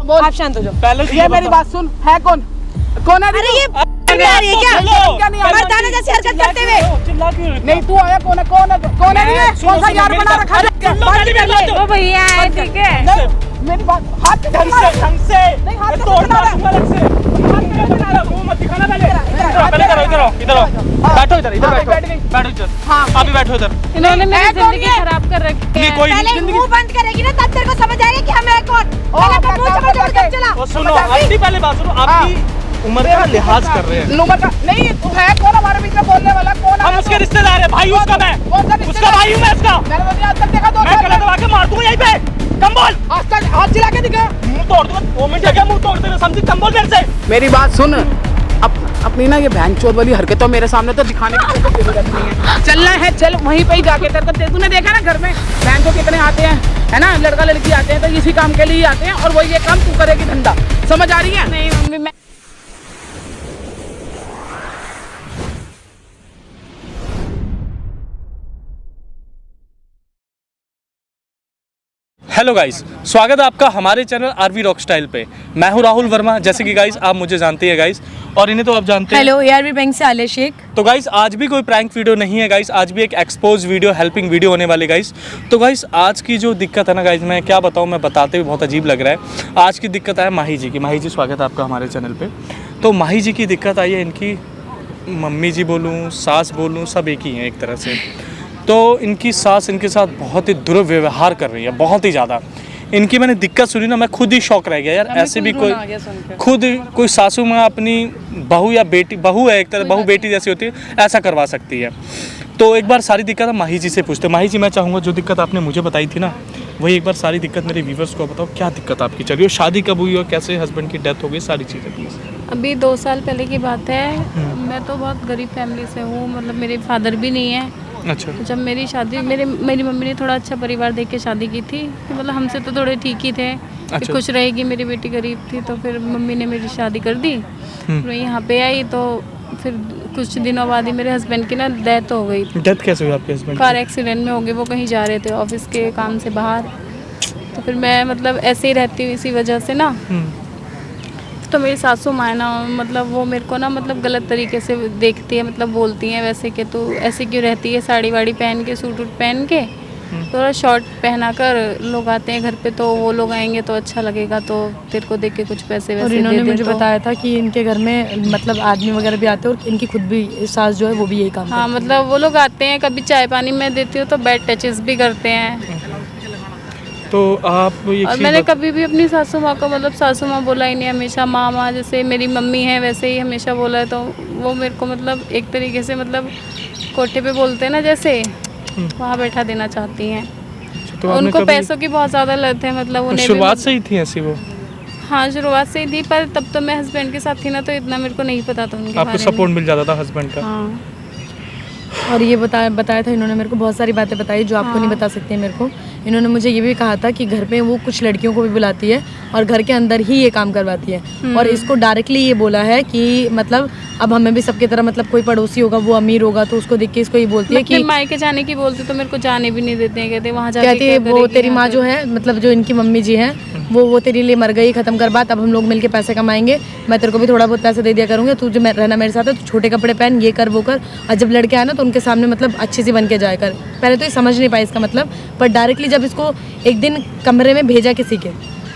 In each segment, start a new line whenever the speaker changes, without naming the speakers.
बोल। आप शांत हो जाओ।
पहले
ये मेरी बात सुन, है कौन? कौन है?
अरे ये मर्दाना जैसी हरकत करते हुए।
नहीं तू आया कौन है? कौन है? कौन है? कौन सा यार बना रखा है?
वो भैया है, ठीक है।
मेरी बात हाथ से ढंग से नहीं, हाथ से बना रहा है।
मुंह मत दिखाना पहले। पहले इधर आओ बैठो, इधर बैठो इधर। हाँ अभी बैठो इधर।
इन्होंने मेरी जिंदगी खराब कर रखी है। पहले मुंह बंद करेगी ना तब तेरे को समझ आएगा कि हम है कौन। पहले अपना मुंह समझ तब चला।
सुनो अपनी पहले बात सुनो, आपकी उम्र का लिहाज कर रहे हैं।
उम्र का नहीं, तू है कौन हमारे बीच में बोलने वाला? कौन है?
हम उसके रिश्तेदार हैं, भाई उसका मैं। उसका भाई हूँ मैं उसका।
मैंने तो नहीं आज तक देखा।
मैं गला दबा के मार दूंगा यहीं पे। कम बोल।
आज तक हाथ चिल्ला के दिखा।
मुंह तोड़ दूंगा। 2 मिनट क्या मुंह तोड़ देना समझी? कम बोल मेरे से।
मेरी बात सुन, अपनी ना ये बहन चोद वाली हरकतों मेरे सामने तो दिखाने की कोई जरूरत नहीं है। चलना है चल वहीं पे ही जाके। तेरे को तूने देखा ना घर में बहन को कितने आते हैं, है ना? लड़का लड़की आते हैं तो इसी काम के लिए ही आते हैं, और वो ये काम तू करेगी धंधा। समझ आ रही है?
नहीं मम्मी मैं
हेलो गाइस, स्वागत है आपका हमारे चैनल आरवी रॉक स्टाइल पे। मैं हूं राहुल वर्मा, जैसे कि गाइस आप मुझे जानते हैं गाइस, और इन्हें तो आप जानते हैं।
हेलो ARV बैंक से आले शेख।
तो गाइस आज भी कोई प्रैंक वीडियो नहीं है गाइस, आज भी एक एक्सपोज वीडियो, हेल्पिंग वीडियो होने वाली गाइस। तो गाइस आज की जो दिक्कत है ना गाइस, मैं क्या बताऊँ, मैं बताते हुए बहुत अजीब लग रहा है। आज की दिक्कत है माही जी की। माही जी स्वागत है आपका हमारे चैनल पर। तो माही जी की दिक्कत आई है, इनकी मम्मी जी बोलूँ, सास बोलूँ, सब एक ही हैं एक तरह से। तो इनकी सास इनके साथ बहुत ही दुर्व्यवहार कर रही है, बहुत ही ज़्यादा। इनकी मैंने दिक्कत सुनी ना, मैं खुद ही शौक रह गया यार। ऐसे भी कोई खुद कोई सासू माँ अपनी बहू या बेटी, बहू है एक तरह, बहू बेटी जैसी होती है, ऐसा करवा सकती है। तो एक बार सारी दिक्कत माही जी से पूछते। माही जी मैं चाहूँगा जो दिक्कत आपने मुझे बताई थी ना, वही एक बार सारी दिक्कत मेरे व्यूवर्स को बताओ। क्या दिक्कत आपकी चल रही है, शादी कब हुई और कैसे हस्बैंड की डेथ हो गई, सारी चीज़ें प्लीज़।
अभी 2 साल पहले की बात है। मैं तो बहुत गरीब फैमिली से हूँ, मतलब मेरे फादर भी नहीं है।
अच्छा।
जब मेरी शादी मेरी मम्मी ने थोड़ा अच्छा परिवार देख के शादी की थी, तो मतलब हमसे तो थोड़े ठीक ही थे कि खुश रहेगी। मेरी बेटी गरीब थी, तो फिर मम्मी ने मेरी शादी कर दी। तो यहाँ पे आई तो फिर कुछ दिनों बाद ही मेरे हस्बैंड की ना डेथ हो गई।
डेथ कैसे हुई आपके हस्बैंड?
कार एक्सीडेंट में हो गए। वो कहीं जा रहे थे ऑफिस के काम से बाहर, तो फिर मैं मतलब ऐसे ही रहती हूँ इसी वजह से ना। तो मेरी सासू माँ ना, मतलब वो मेरे को ना मतलब गलत तरीके से देखती है, मतलब बोलती हैं वैसे कि तू ऐसे क्यों रहती है साड़ी वाड़ी पहन के, सूट वूट पहन के, थोड़ा शॉर्ट पहना कर लोग आते हैं घर पे, तो वो लोग आएंगे तो अच्छा लगेगा, तो तेरे को देख के कुछ पैसे वैसे
और इन्होंने मुझे
तो
बताया था कि इनके घर में मतलब आदमी वगैरह भी आते हैं, और इनकी खुद भी सास जो है वो भी यही काम
हाँ, मतलब वो लोग आते हैं, कभी चाय पानी में देती हूँ तो बैड टचेस भी करते हैं।
तो आप ये
और मैंने कभी भी अपनी सासू माँ को मतलब सासू माँ बोला ही नहीं, हमेशा माँ माँ जैसे मेरी मम्मी है वैसे ही हमेशा बोला है। तो वो मेरे को मतलब एक तरीके से मतलब कोठे पे बोलते हैं ना जैसे, वहाँ बैठा देना चाहती हैं।
तो
उनको पैसों की बहुत ज़्यादा लत है, मतलब उन्हें
शुरुआत से ही थी ऐसी वो?
हाँ शुरुआत से ही थी, पर तब तो मैं हस्बैंड के साथ थी ना, तो इतना मेरे को नहीं पता था उनके
आपको
बारे में।
सपोर्ट मिल जाता था हस्बैंड का?
हाँ।
और ये बताया था इन्होंने मेरे को, बहुत सारी बातें बताई जो आपको नहीं बता सकती है मेरे को। इन्होंने मुझे ये भी कहा था कि घर पे वो कुछ लड़कियों को भी बुलाती है और घर के अंदर ही ये काम करवाती है। और इसको डायरेक्टली ये बोला है कि मतलब अब हमें भी सबकी तरह, मतलब कोई पड़ोसी होगा वो अमीर होगा तो उसको देख के इसको ये बोलती है कि
मायके जाने की बोलती तो मेरे को जाने भी नहीं देते हैं, कहते वहाँ
कहती है वो तेरी माँ जो है, मतलब जो इनकी मम्मी जी हैं, वो तेरे लिए मर गई, खत्म कर बात, अब हम लोग मिलके पैसे कमाएंगे, मैं तेरे को भी थोड़ा बहुत पैसे दे दिया करूँगा, तू जो रहना मेरे साथ है, तो छोटे कपड़े पहन, ये कर वो कर, और जब लड़के आए ना तो उनके सामने मतलब अच्छी सी बन के जाया कर। पहले तो ये समझ नहीं पाई इसका मतलब, पर डायरेक्टली जब इसको एक दिन कमरे में भेजा किसी के,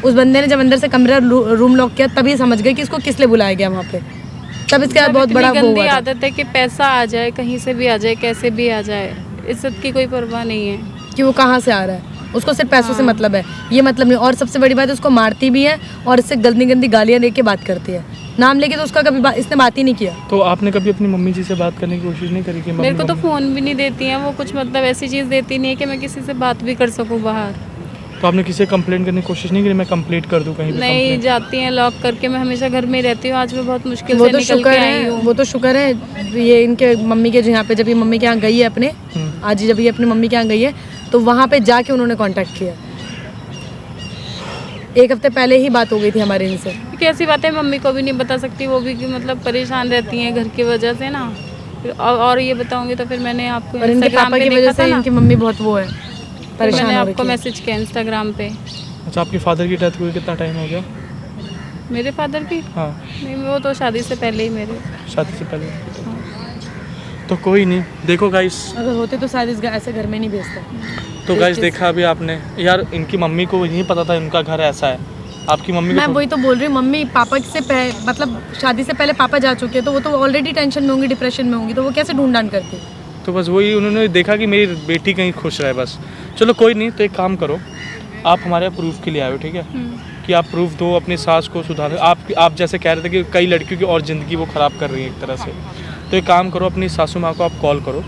उस बंदे ने जब अंदर से कमरा रूम लॉक किया, तभी समझ गई कि इसको किस लिए बुलाया गया वहाँ पे। तब इसके बाद बहुत बड़ा वो हुआ था।
आदत है कि पैसा आ जाए, कहीं से भी आ जाए, कैसे भी आ जाए, इज्जत की कोई परवाह नहीं है
कि वो कहाँ से आ रहा है, उसको सिर्फ पैसों से मतलब है, ये मतलब नहीं। और सबसे बड़ी बात है उसको मारती भी है और इससे गंदी गंदी गालियाँ दे के बात करती है, नाम लेके तो उसका कभी इसने बात ही नहीं किया।
तो आपने कभी अपनी मम्मी जी से बात करने की कोशिश नहीं करी कि
मेरे को तो फ़ोन भी नहीं देती हैं वो, कुछ मतलब ऐसी चीज़ देती नहीं है कि मैं किसी से बात भी कर सकूँ बाहर।
तो आपने किसी से कंप्लेंट करने की कोशिश नहीं करी, मैं कंप्लीट कर दूं कहीं पे?
नहीं जाती हैं लॉक करके, मैं हमेशा घर में रहती हूँ। आज मैं बहुत मुश्किल से निकल के आई हूँ।
वो तो शुक्र है ये इनके मम्मी के यहाँ पे, जब ये मम्मी के यहाँ गई है अपने, आज जब ये अपनी मम्मी के यहाँ गई है तो वहाँ पे जाके उन्होंने कांटेक्ट किया। 1 हफ्ते पहले ही बात हो गई थी हमारे इनसे।
कैसी बातें मम्मी को भी नहीं बता सकती, वो भी मतलब परेशान रहती हैं घर की वजह से ना। और ये बताऊंगी तो फिर मैंने आपको
और इनके पापा की वजह से इनकी मम्मी बहुत वो है, परेशान
मैंने
हो
आपको
रही है।
मैसेज किया इंस्टाग्राम पे।
अच्छा, आपके फादर की डेथ हुई कितना टाइम हो गया?
मेरे फादर की?
हाँ
नहीं, वो तो शादी से पहले ही मेरे।
शादी से पहले। तो कोई नहीं, देखो गाइस,
अगर होते तो शायद इस ऐसे घर में नहीं भेजते।
तो गाइस देखा अभी आपने यार, इनकी मम्मी को नहीं पता था इनका घर ऐसा है। आपकी मम्मी
मैं
को
वही तो बोल रही हूँ, मम्मी पापा से मतलब शादी से पहले पापा जा चुके हैं, तो वो तो ऑलरेडी टेंशन में होंगी, डिप्रेशन में होंगी, तो वो कैसे ढूंढ ढांड करती।
तो बस वही उन्होंने देखा कि मेरी बेटी कहीं खुश रहे बस। चलो कोई नहीं, तो एक काम करो, आप हमारे प्रूफ के लिए आए हो, ठीक है, कि आप प्रूफ दो, अपनी सास को सुधारो। आप जैसे कह रहे थे कि कई लड़कियों की और ज़िंदगी वो ख़राब कर रही है एक तरह से, तो एक काम करो, अपनी सासू माँ को आप कॉल करो।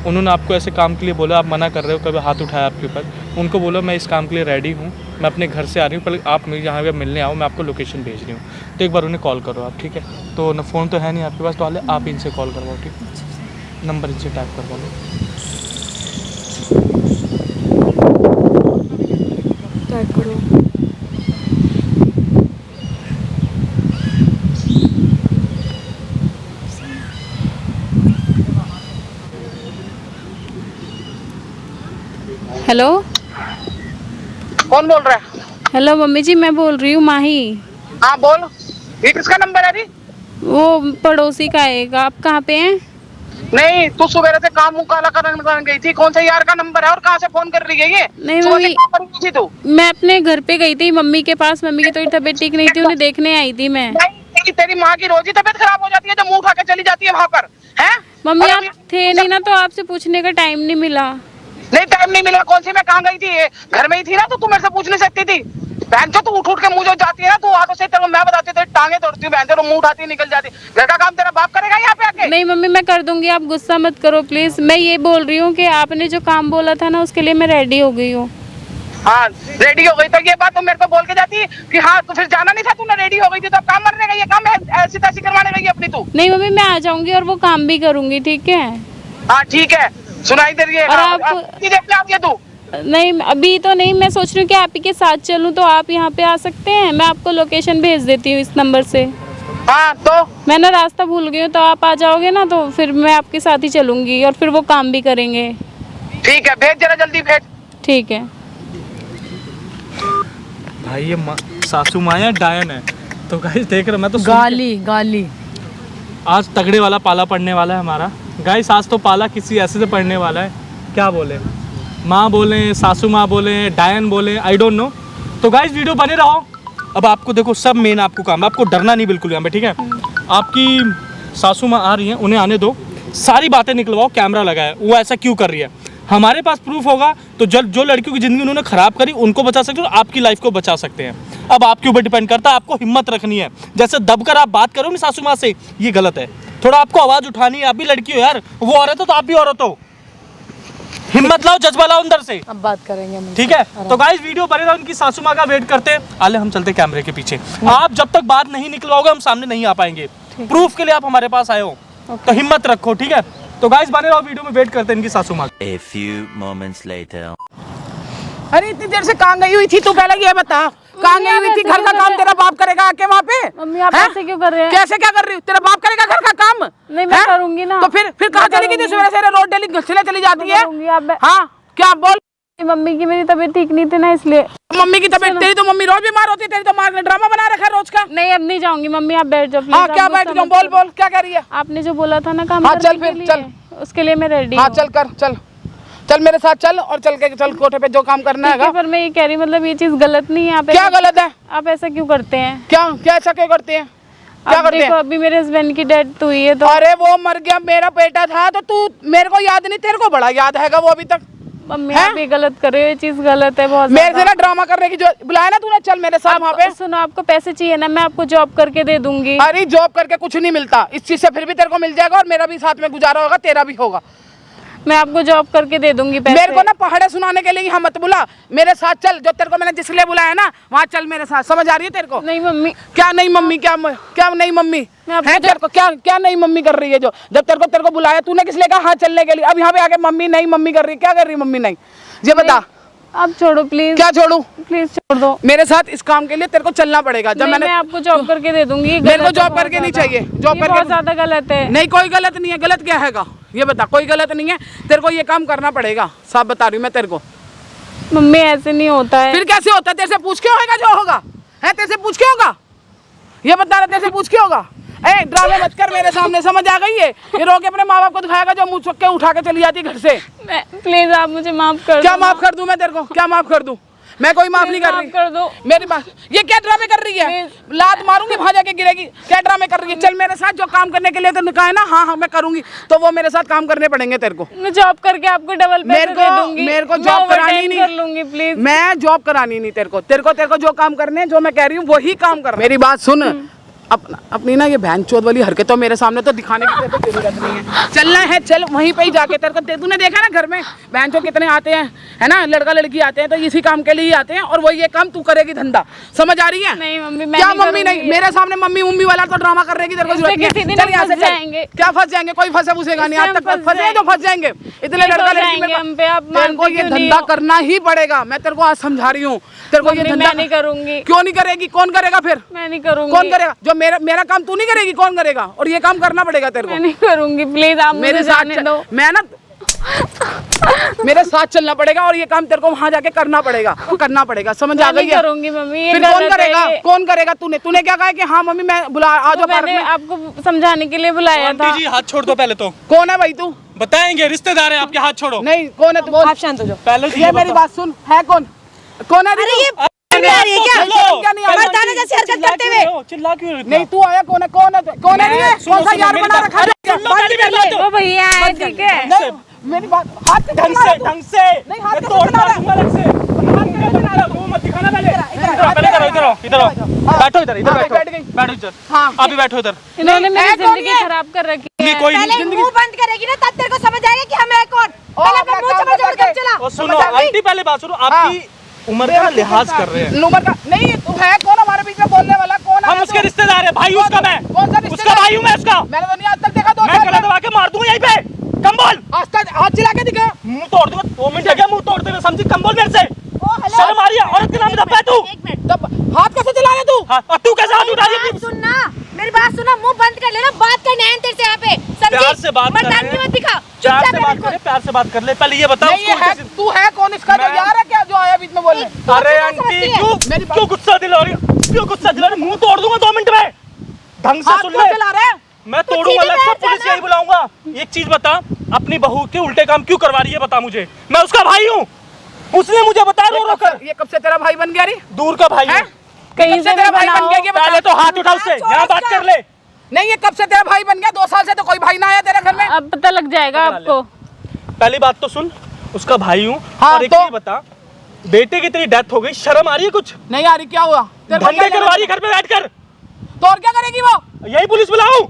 उन्होंने आपको ऐसे काम के लिए बोला, आप मना कर रहे हो, कभी हाथ उठाया आपके ऊपर, उनको बोलो मैं इस काम के लिए रेडी हूँ, मैं अपने घर से आ रही हूँ, पहले आप मेरे यहाँ पे मिलने आओ, मैं आपको लोकेशन भेज रही हूँ। तो एक बार उन्हें कॉल करो आप, ठीक है। तो न फ़ोन तो है नहीं आपके पास, तो हाले आप इनसे कॉल करवाओ, ठीक है, नंबर इनसे टाइप करवा लो।
टाइप करो।
हेलो,
कौन बोल रहा है?
हेलो मम्मी जी, मैं बोल रही हूँ माही।
हाँ बोल, ये किसका नंबर है?
वो पड़ोसी का है। आप कहाँ पे हैं?
नहीं, तू सुबह से काम मुंह काला करने गई थी, कौन सा यार का नंबर है और कहाँ से फोन कर रही है ये?
नहीं
सुबह से
मम्मी,
कहाँ पर गई थी तू?
मैं अपने घर पे गई थी मम्मी के पास। मम्मी की थोड़ी तबीयत ठीक नहीं थी, उन्हें देखने आई थी मैं।
नहीं, तेरी माँ की रोज ही तबीयत खराब हो जाती है, जो मुंह उठा के चली जाती है वहाँ पर, हैं?
मम्मी
और
आप थे नहीं ना, तो आपसे पूछने का टाइम नहीं मिला।
नहीं, टाइम नहीं मिला, कौन सी मैं कहाँ गई थी? ये घर में ही थी ना, तो तू मेरे से पूछ नहीं सकती थी। बहन जो तू उठ के मुंह जो जाती है ना, तू आगे से तेरे को मैं बताती हूँ, टांगे तोड़ती हूँ, बहन जो मुंह उठाती निकल जाती। घर का काम तेरा बाप करेगा यहाँ पे आके?
नहीं मम्मी, मैं कर दूंगी, आप गुस्सा मत करो प्लीज। मैं ये बोल रही हूँ कि आपने जो काम बोला था ना, उसके लिए मैं रेडी हो गई हूँ।
हाँ रेडी हो गई, तो ये बात तुम मेरे को बोल के जाती कि हाँ तो फिर जाना नहीं था, तूने रेडी हो गई थी तो अब काम करने गई है, काम ऐसी तैसी करवाने गई है अपनी तू।
नहीं मम्मी, मैं आ जाऊंगी और वो काम भी करूंगी, ठीक है।
हाँ ठीक है, सुनाई दे रही है।
और आप
तू
नहीं, अभी तो नहीं, मैं सोच रही हूँ कि आप ही के साथ चलूँ, तो आप यहाँ पे आ सकते हैं। मैं आपको लोकेशन भेज देती हूँ इस नंबर से।
हाँ तो
मैं ना रास्ता भूल गई हूँ, तो आप आ जाओगे ना, तो फिर मैं आपके साथ ही चलूंगी और फिर वो काम भी करेंगे।
ठीक है, भेज जरा जल्दी भेज।
ठीक है
भाई ये सासू माँ या डायन है। तो गाइस देख रहे, मैं तो
गाली गाली।
आज तगड़े वाला पाला पड़ने वाला है हमारा गाइस। आज तो पाला किसी ऐसे से पड़ने वाला है, क्या बोले, माँ बोले, सासू माँ बोले, डायन बोले, आई डोंट नो। तो गाइस वीडियो बने रहो। अब आपको देखो, सब मेन आपको काम है, आपको डरना नहीं बिल्कुल यहाँ पे, ठीक है। आपकी सासू माँ आ रही हैं, उन्हें आने दो, सारी बातें निकलवाओ, कैमरा लगा है, वो ऐसा क्यों कर रही है। हमारे पास प्रूफ होगा तो जो लड़कियों की ज़िंदगी उन्होंने ख़राब करी उनको बचा सकते हो, आपकी लाइफ को बचा सकते हैं। अब आपके ऊपर डिपेंड करता है, आपको हिम्मत रखनी है। जैसे दबकर आप बात करो ना सासू माँ से, ये गलत है। थोड़ा आपको आवाज़ उठानी है, आप भी लड़की हो यार, वो औरत हो तो आप भी औरत हो। हिम्मत लाओ, जज्बा लाओ अंदर से।
अब बात करेंगे हम,
ठीक है। तो गाइस वीडियो बने रहो, उनकी सासू माँ का वेट करते हैं। आले हम चलते कैमरे के पीछे। आप जब तक बात नहीं निकलवाओगे हम सामने नहीं आ पाएंगे। प्रूफ के लिए आप हमारे पास आए हो, तो हिम्मत रखो, ठीक है। तो गाइस बने रहो, वीडियो में वेट करते हैं इनकी सासू माँ।
A few moments later.
अरे इतनी देर से कहाँ गई हुई थी तू, पहले ये बता, कहाँ गई हुई थी? घर का काम तेरा बाप करेगा आके वहाँ पे?
मम्मी, आप
हैं?
ऐसे क्यों कर रहे हैं?
कैसे क्या कर रही हूँ? तेरा बाप करेगा घर का काम?
नहीं, मैं
हैं?
करूंगी ना।
तो फिर कहाँ चलेगी तू? सवेरे सवेरे रोड डेली घसीले चली जाती है।
करूंगी, आप
हाँ क्या बोल?
मम्मी की मेरी तबीयत ठीक नहीं थी ना, इसलिए।
मम्मी की तबीयत, तेरी तो मम्मी रोज बीमार होती है, तेरी तो माँ ने ड्रामा बना रखा है रोज का।
नहीं, अब नहीं जाऊंगी मम्मी, आप बैठ जाओ।
हाँ क्या बैठ जाऊँ, बोल बोल क्या कह रही है?
आपने जो बोला था ना काम
हाँ,
करने
चल फिर,
के लिए,
चल।
उसके लिए मैं रेडी
हाँ
हूँ।
चल कर, चल मेरे साथ चल, और चल कोठे पे जो काम करना है।
पर मैं ये कह रही, मतलब ये चीज गलत नहीं है। आप
क्या गलत है?
आप ऐसा क्यों करते हैं?
क्या ऐसा क्यों करते हैं? क्या
अब
करते
देखो,
हैं?
अभी मेरे हस्बैंड की डेथ हुई है, तो
अरे वो मर गया, मेरा बेटा था, तो तू मेरे को याद नहीं, तेरे को बड़ा याद हैगा वो अभी तक।
मम्मी आप ये गलत कर रहे हो, ये चीज गलत है बहुत
मेरे से
ज्यादा।
ना ड्रामा करने की, जो बुलाया ना तूने, चल मेरे साथ वहाँ पे।
सुनो, आपको पैसे चाहिए ना, मैं आपको जॉब करके दे दूंगी।
अरे जॉब करके कुछ नहीं मिलता, इस चीज से फिर भी तेरे को मिल जाएगा, और मेरा भी साथ में गुजारा होगा, तेरा भी होगा।
मैं आपको जॉब करके दे दूंगी पैसे।
मेरे को ना पहाड़े सुनाने के लिए यहाँ मत बुला, मेरे साथ चल, जो तेरे को मैंने जिसलिए बुलाया ना वहाँ चल मेरे साथ। समझ आ रही है तेरे को?
नहीं मम्मी।
क्या नहीं मम्मी? क्या नहीं मम्मी है तेरे को? क्या नहीं मम्मी कर रही है? जो जब तेरे को बुलाया तूने किस लिए कहा हाँ चलने के लिए, अब यहाँ पे आके मम्मी नहीं मम्मी कर रही, क्या कर रही मम्मी नहीं? ये बता।
आप छोड़ो प्लीज।
क्या छोड़ू?
प्लीज छोड़ दो।
मेरे साथ इस काम के लिए तेरे को चलना पड़ेगा। जब
मैं आपको जॉब करके दे दूंगी।
मेरे को जॉब करके नहीं चाहिए, जॉब करके
बहुत ज्यादा गलत है।
नहीं, कोई गलत नहीं है। गलत क्या हैगा ये बता? कोई गलत नहीं है, तेरे को ये काम करना पड़ेगा, साफ बता रही हूँ मैं तेरे को।
मम्मी ऐसे नहीं होता है।
फिर कैसे होता है? तेरे से पूछ के होगा जो होगा है? तेरे से पूछ के होगा? ये बता रहे तेरे से पूछ के होगा? ए ड्रामे मत कर मेरे सामने, समझ आ गई है? ये रो के अपने माँ बाप को दिखाएगा जो मुँह चुक के उठा के चली जाती घर से।
प्लीज आप मुझे माफ कर दो।
क्या माफ कर दूं मैं तेरे को? क्या माफ कर दूं? मैं कोई माफ नहीं कर रही।
कर दो
मेरी बात, ये क्या ड्रामे कर रही है? लात मारूंगी वहां जाके गिरेगी। क्या ड्रामे कर रही है? चल मेरे साथ, जो काम करने के लिए तूने कहा है ना, हाँ मैं करूंगी, तो वो मेरे साथ काम करने पड़ेंगे तेरे को।
मैं जॉब करके आपको डबल पैसे दे दूंगी।
मेरे को जॉब करानी नहीं,
कर लूंगी प्लीज।
मैं जॉब करानी नहीं तेरे को जो काम करने हैं, जो मैं कह रही हूँ वही काम कर। मेरी बात सुन, अपनी ना ये बहन चोद वाली हरकतों मेरे सामने तो दिखाने की तेरे को जरूरत नहीं है। चलना है चल वहीं पे ही जाके, तेरे को तूने देखा ना घर में बहन चोद कितने आते हैं, है ना, लड़का लड़की आते हैं तो इसी काम के लिए ही आते हैं, और वो ये काम तू करेगी धंधा, समझ आ रही है?
नहीं मम्मी,
क्या मम्मी नहीं? मेरे सामने मम्मी मम्मी वाला तो ड्रामा करने की तेरे को जरूरत नहीं है। चल यहाँ से चल। क्या फंस जाएंगे? कोई फंसे फंसेगा नहीं, आज तक फंसे तो फंस जाएंगे इतने लड़का लड़की में। तेरे को ये धंधा करना ही पड़ेगा, मैं तेरे को आज समझा रही हूँ। तेरे को ये धंधा
नहीं करूंगी।
क्यों नहीं करेगी? कौन करेगा फिर?
मैं नहीं करूंगी।
कौन करेगा? जो मेरा काम तू नहीं करेगी, कौन करेगा? और ये काम करना पड़ेगा तेरे को।
मैं नहीं करूंगी, प्लीज आप
मेरे साथ दो। मैं ना मेरे साथ चलना पड़ेगा, और ये काम तेरे को वहां जाके करना पड़ेगा, करना पड़ेगा, समझ आ गई है?
करूंगी मम्मी।
फिर कौन करेगा? कौन करेगा? तूने क्या कहा कि हाँ मम्मी मैं बुला आ जाओ पार्क में?
आपको समझाने के लिए बुलाया था।
जी हाथ छोड़ दो पहले तो।
कौन है भाई तू?
बताएंगे, रिश्तेदार है आपके, हाथ छोड़ो।
नहीं, कौन है तू?
आप शांत हो जाओ।
पहले
ये मेरी बात सुन, है कौन? कौन है?
अरे ये मर्दाना जैसी हरकत करते हुए
चिल्ला क्यों?
नहीं तू आया, कौन है? कौन है? कौन है? कौन सा यार बना रखा है?
वो भैया है, ठीक है।
नहीं, मेरी बात, हाथ
ढंग से
नहीं, हाथ
मैं
कैसे
तोड़
चला रहा है?
दूंगा अलग से। वो मत दिखाना पहले। इधर आओ बैठो, इधर बैठो इधर।
हाँ।
अभी बैठो इधर।
इन्होंने मेरी जिंदगी खराब कर रखी है।
कोई
पहले मुंह बंद करेगी ना तब तेरे को समझ आएगा कि हम है कौन। पहले अपना मुंह समझ कर चला।
और सुनो आंटी, पहले बात सुनो, आपकी उम्र का लिहाज कर रहे हैं।
उम्र का नहीं, तू है कौन हमारे बीच में बोलने वाला? कौन है?
हम उसके रिश्तेदार है, भाई उसका मैं।
कौन सा रिश्तेदार?
उसका भाई हूँ मैं उसका।
मैंने तो नहीं आज तक देखा।
मैं गला दबा के मार दूंगा यहीं पे। कम बोल।
आज तक हाथ चिल्ला के दिखा।
मुंह तोड़ दूंगा। 2 मिनट लगे मुंह तोड़ते हुए, समझी? कम बोल मेरे से। शर्म आ रही है? औरत के नाम दबा है तू।
तब हाथ कैसे चला रहा तू?
और तू कैसे हाथ उठा रही है?
सुनना मेरी बात, सुना, मुंह बंद कर लेना, बात करने आए तेरे से यहाँ पे, समझी?
प्यार से बात कर
मर्दानगी मत दिखा,
प्यार से बात करे, प्यार से बात कर ले। पहले ये बता
नहीं, ये है, तू है कौन? इसका जो यार है क्या, जो आया बीच में बोलने?
अरे आंटी क्यों गुस्सा दिला रही हो? क्यों गुस्सा दिला रही हो? मुंह तोड़ दूंगा 2 मिनट में। ढंग से सुन ले।
चला रहा है?
मैं तोड़ूंगा, अलग से पुलिस यही बुलाऊंगा। एक चीज बता, अपनी बहू के उल्टे काम क्यों करवा रही है? बता मुझे। मैं उसका भाई हूँ, उसने मुझे बताया रो कर।
ये कब से तेरा भाई बन गया?
दूर का भाई है।
कहीं से
तेरा भाई बन गया? ये बता।
पहले तो हाथ उठा उससे, यहाँ बात कर ले।
नहीं, ये कब से तेरा भाई बन गया? 2 साल से तो कोई भाई ना आया तेरे घर में।
अब पता लग जाएगा आपको।
पहली बात तो सुन, उसका भाई हूँ।
हाँ,
और एक
तो?
चीज बता, बेटे की तेरी डेथ हो गई, शर्म आ रही है कुछ?
नहीं आ रही। क्या हुआ?
धंधे करवा रही है घर पे बैठकर।
तो और क्या करेगी वो?
यही पुलिस बुलाऊं?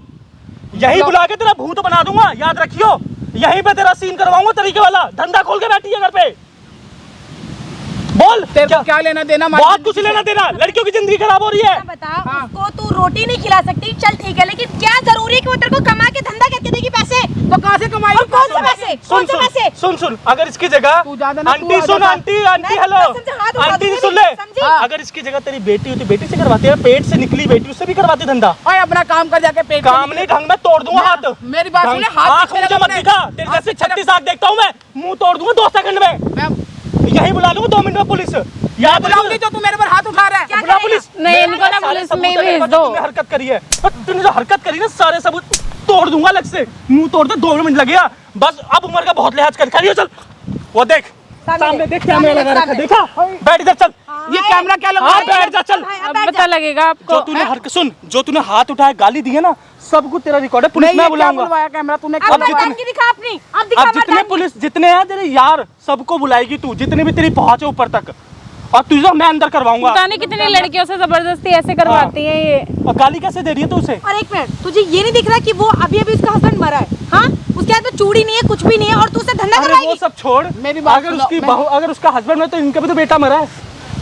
यही बुला के तेरा भूत बना दूंगा, याद रखियो। यहीं पे तेरा सीन करवाऊंगा तरीके वाला। धंधा खोल के बैठी है घर पे। बोल
तेरे को क्या लेना देना?
बहुत कुछ लेना देना। लड़कियों की जिंदगी खराब हो रही है।
बता, उसको तू रोटी नहीं खिला सकती, चल ठीक है, लेकिन क्या जरूरी है कि वो तेरे को कमा के धंधा करके देगी पैसे?
तो कहाँ से कमाएगी?
कौन से पैसे? कौन से पैसे?
सुन अगर इसकी जगह
तू ज्यादा ना,
आंटी
तू
सुन,
आजा।
आंटी हेलो
कसम से हाथ उठा
आंटी
दूंगी,
सुन ले।
समझी?
अगर इसकी जगह तेरी बेटी होती, बेटी से करवाती है, पेट से निकली बेटी, उससे भी करवाती धंधा।
ओए अपना काम कर जाके पेट
काम नहीं, ढंग में तोड़ दूंगा हाथ।
मेरी बात सुने, हाथ
आँख मुझे मत दिखा। तेरे जैसे 36 आँख देखता हूँ मैं, मुंह तोड़ दूंगा 2 सेकंड में।
मैं
यही बुला लूंगा 2 मिनट में पुलिस। या
बुलाऊंगी तो तू मेरे पर हाथ उठा रहा है।
बुला पुलिस।
नहीं, इनको ना पुलिस में ही भेज दो।
तूने हरकत करी है, तूने जो हरकत करी ना, सारे सबूत तोड़ दूंगा अलग से। मुंह तोड़ दे, 2 मिनट लगेगा बस। अब उम्र का बहुत लिहाज कर खड़ी। चल वो देख सामने देख, कैमरा लगा रखा, देखा? बैठ इधर, चल।
ये कैमरा क्या लगा?
हाँ बैठ जा, चल।
अब पता लगेगा आपको।
जो तूने हरकत सुन, जो तूने हाथ उठाया, गाली दी है ना, सब कुछ तेरा रिकॉर्ड है। पुलिस में बुलाऊंगा।
बुलवाया कैमरा तूने?
अब मर्दानगी दिखा अपनी, अब दिखा
अब जितने पुलिस जितने हैं तेरे यार, सबको बुलाएगी तू, जितने भी तेरी पहुंच है ऊपर तक। और तुझे मैं अंदर करवाऊंगा।
पता नहीं कितनी लड़कियों से जबरदस्ती ऐसे करवाती है ये।
और गाली कैसे दे रही है तू उसे?
और 1 मिनट, तुझे ये नहीं दिख रहा कि वो अभी उसका हस्बैंड मरा है? हाँ, उसके हाथ में चूड़ी नहीं है, कुछ भी नहीं है, और तू उसे धंधा
अरे वो
करवाएगी?
सब छोड़,
मेरी बात
अगर
सुनो,
उसकी बहू, अगर उसका हस्बैंड है तो इनका भी तो बेटा मरा है,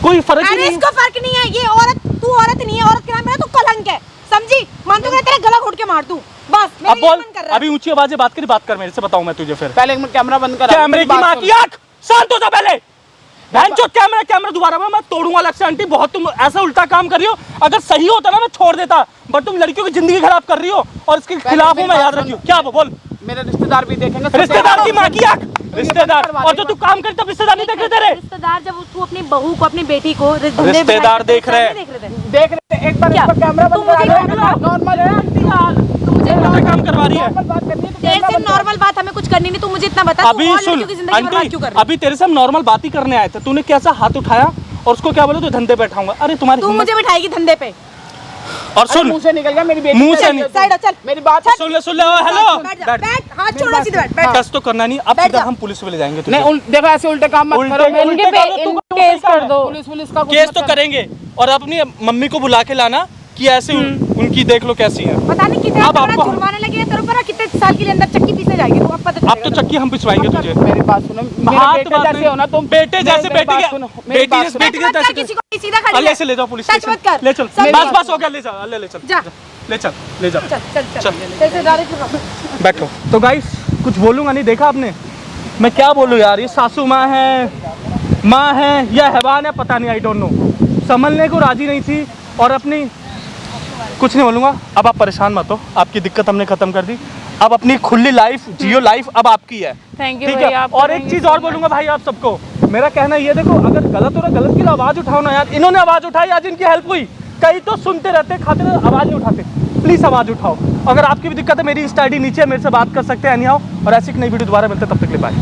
कोई फर्क ही
अरे
नहीं।
इसको फर्क नहीं है, ये औरत, तू औरत नहीं है, औरत के नाम मेरा तू कलंक है, समझी? मान तू तेरा गला घोट के मार दूं, बस।
अब बोल, अभी ऊंची आवाज से बात करी, बात कर मेरे से, बताऊं मैं तुझे फिर।
पहले 1 मिनट कैमरा बंद कर।
कैमरे की माँ की आंख, शांत हो जा पहले। बहन चोद, कैमरा दोबारा मैं तोड़ूंगा अलग से। आंटी बहुत तुम ऐसा उल्टा काम कर रही हो, अगर सही होता ना मैं छोड़ देता, बट तुम लड़कियों की जिंदगी खराब कर रही हो और इसके खिलाफ हूँ मैं, याद रखियो। क्या बोल?
मेरे रिश्तेदार भी देखेंगे।
रिश्तेदार की माँ की आंख, रिश्तेदार। और जो तू काम करता रिश्तेदार नहीं देख रहे तेरे?
रिश्तेदार जब तू अपनी बहू को, अपनी बेटी को
रिश्तेदार देख रहे हैं।
देख रहे थे एक बार
क्या?
इसका कैमरा
तुम
बंद
मुझे
करा
बोलो।
नॉर्मल है
क्या काम करवा रही है?
नॉर्मल बात करनी है तो
तेरे
कैमरा
से
बंद करो।
नॉर्मल बात हमें कुछ करनी नहीं, तू मुझे इतना बता, तू
अभी
और
सुन
लड़कियों की जिंदगी बर्बाद क्यों कर
आंटी,
रही है?
अभी तेरे से हम नॉर्मल बात ही करने आए थे, तूने कैसा हाथ उठाया और उसको क्या बोले, तू धंधे पे बैठाऊंगा। अरे तुम्हारी
तू
हिम्मत-
मुझे बिठाएगी धंधे पे?
और
अरे
सुन
मुंह से निकल गया मेरी बेटी
मुंह
का
से
नहीं-
नहीं-
साइड हो, चल।
मेरी बात
सुन ले हेलो
बैठ जा, बैठ, हाथ छोड़ो, सीधे बैठ, बैठ।
कस तो करना नहीं, अब
बैठ
सीधा
जा।
हम पुलिस में ले जाएंगे तुझे।
नहीं देखो ऐसे उल्टे काम मत
उल्टे-
करो
उल्टे
इनके
करो, तुम
पे
केस
कर दो पुलिस का कुछ
केस
मत
तो
करो।
करेंगे और अपनी मम्मी को बुला के लाना कि ऐसे उनकी देख लो कैसी है।
पता नहीं कितना
अब
बड़ा
आपको-
जुर्माना लगेगा तेरे ऊपर, कितने साल के लिए अंदर चक्की पीसने जाएगी तू, अब पता
अब तो चक्की हम पिछवाएंगे तुझे।
मेरी बात सुनो मेरे
हाथ
बेटे
बात
जैसे हो ना तुम
बेटे जैसे
मेरी
बेटी
बात
के-
सुनो, मेरी
बेटी
बात
जैसे
सुनो।
बेटी के
मत कर
जैसे
किसी को, सीधा खड़ी
अल्ले
है।
से ले जाओ पुलिस
टच
स्टेशन।
मत कर।
ले चल
सब
बस
ले
बस हो गया, ले चल अल्ले ले चल
जा।
ले चल ले जा
चल चल चल
चल।
ऐसे डायरेक्ट
बैठो। तो गाइस कुछ बोलूंगा नहीं, देखा आपने मैं क्या बोलूं यार, ये सासू माँ है या हैवान है पता नहीं, आई डोंट नो, संभलने को राजी नहीं थी और अपनी कुछ नहीं बोलूंगा। अब आप परेशान मत हो, आपकी दिक्कत हमने खत्म कर दी, अब अपनी खुली लाइफ जियो, लाइफ अब आपकी है।
थैंक यू
ठीक
भाई,
है।
आप
और एक चीज और बोलूंगा भाई आप सबको, मेरा कहना ये देखो, अगर गलत हो रहा गलत की आवाज उठाओ ना यार, इन्होंने आवाज उठाई आज इनकी हेल्प हुई, कई तो सुनते रहते खाते रहते आवाज नहीं उठाते, प्लीज आवाज उठाओ। अगर आपकी भी दिक्कत है मेरी इंस्टा आईडी नीचे है, मेरे से बात कर सकते हैं एनी हाउ। और ऐसी एक नई वीडियो दोबारा मिलते, तब तक के लिए बाय।